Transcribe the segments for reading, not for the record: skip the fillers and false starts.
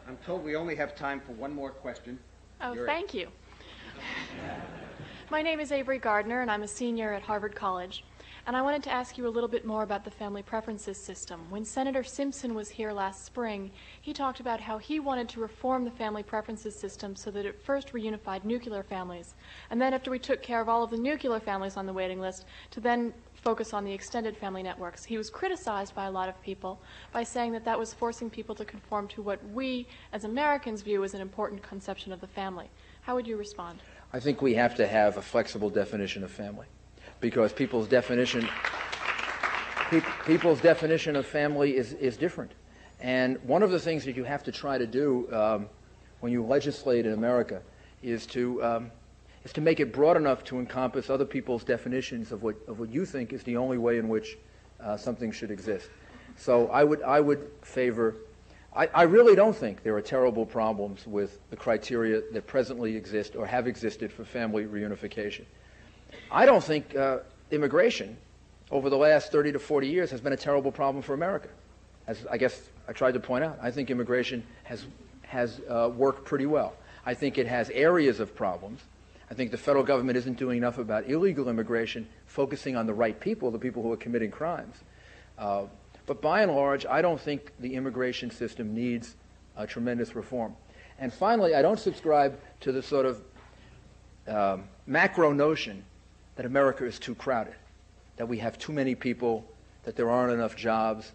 I'm told we only have time for one more question. Oh, thank you. My name is Avery Gardner, and I'm a senior at Harvard College. And I wanted to ask you a little bit more about the family preferences system. When Senator Simpson was here last spring, he talked about how he wanted to reform the family preferences system so that it first reunified nuclear families, and then after we took care of all of the nuclear families on the waiting list, to then focus on the extended family networks. He was criticized by a lot of people by saying that that was forcing people to conform to what we as Americans view as an important conception of the family. How would you respond? I think we have to have a flexible definition of family, because people's definition of family is different. And one of the things that you have to try to do when you legislate in America is to make it broad enough to encompass other people's definitions of what you think is the only way in which something should exist. So I would favor. I really don't think there are terrible problems with the criteria that presently exist or have existed for family reunification. I don't think immigration over the last 30 to 40 years has been a terrible problem for America. As I guess I tried to point out, I think immigration has worked pretty well. I think it has areas of problems. I think the federal government isn't doing enough about illegal immigration, focusing on the right people, the people who are committing crimes. But by and large, I don't think the immigration system needs a tremendous reform. And finally, I don't subscribe to the sort of macro notion that America is too crowded, that we have too many people, that there aren't enough jobs.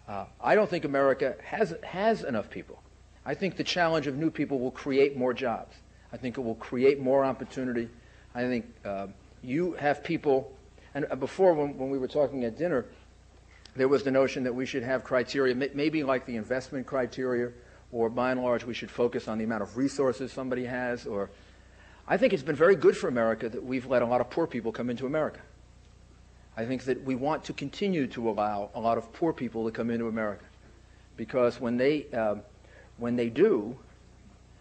I don't think America has enough people. I think the challenge of new people will create more jobs. I think it will create more opportunity. I think you have people, and before when we were talking at dinner, there was the notion that we should have criteria, maybe like the investment criteria, or by and large we should focus on the amount of resources somebody has. Or I think it's been very good for America that we've let a lot of poor people come into America. I think that we want to continue to allow a lot of poor people to come into America, because when they do,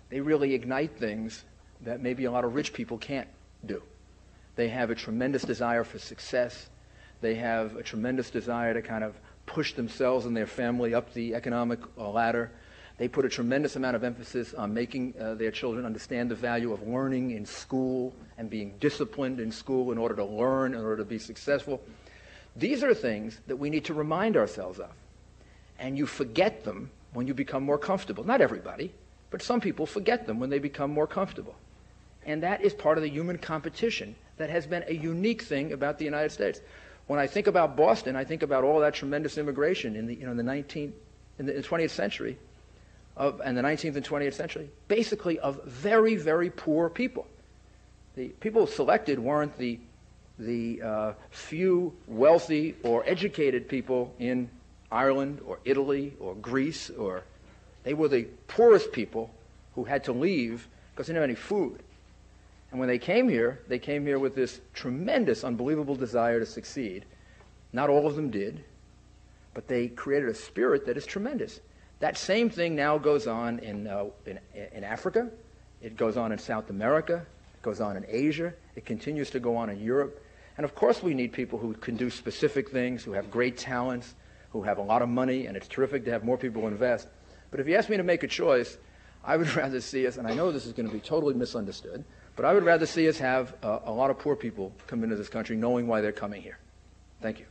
they really ignite things that maybe a lot of rich people can't do. They have a tremendous desire for success. They have a tremendous desire to kind of push themselves and their family up the economic ladder. They put a tremendous amount of emphasis on making their children understand the value of learning in school and being disciplined in school in order to learn, in order to be successful. These are things that we need to remind ourselves of. And you forget them when you become more comfortable. Not everybody, but some people forget them when they become more comfortable. And that is part of the human competition that has been a unique thing about the United States. When I think about Boston, I think about all that tremendous immigration in the 20th century, and the 19th and 20th century, basically of very, very poor people. The people selected weren't the few wealthy or educated people in Ireland or Italy or Greece, or they were the poorest people who had to leave because they didn't have any food. And when they came here with this tremendous, unbelievable desire to succeed. Not all of them did, but they created a spirit that is tremendous. That same thing now goes on in Africa. It goes on in South America. It goes on in Asia. It continues to go on in Europe. And of course we need people who can do specific things, who have great talents, who have a lot of money, and it's terrific to have more people invest. But if you ask me to make a choice, I would rather see us, and I know this is going to be totally misunderstood, but I would rather see us have a lot of poor people come into this country knowing why they're coming here. Thank you.